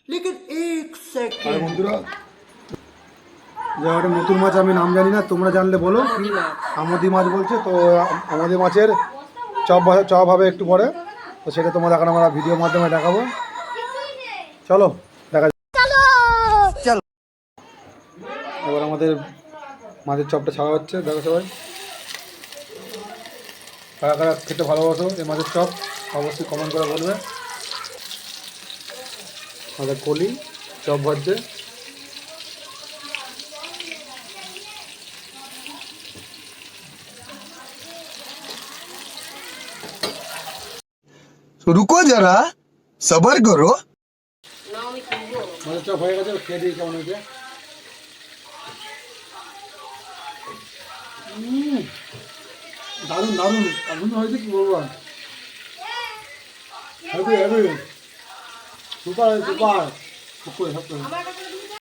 लेकिन एक আর सेकंड বন্ধুরা, জায়গাটা নতুন মাছ আমি নাম জানি না, তোমরা জানলে বলো। আমোদি মাছ বলছে তো। আমাদের মাছের চপ হবে একটু পরে, তো সেটা তোমাদের এখন আমরা ভিডিওর মাধ্যমে দেখাবো। চলো দেখা যাক। चलो এবার আমাদের মাছের চপটা ছাড়া হচ্ছে, দেখো সবাই। কারা কারা খেতে ভালোবাসো এই মাছের চপ অবশ্যই কমেন্ট করে বলবে। আমাদের কলি চপ ভাজছে। रुको जरा सबर करो। মাছের চপ হয়ে গেছে, খেয়ে দিই কেমন হয়েছে। দারুণ দারুণ দারুণ হয়েছে, কি বলবো আর। Heavy heavy super super.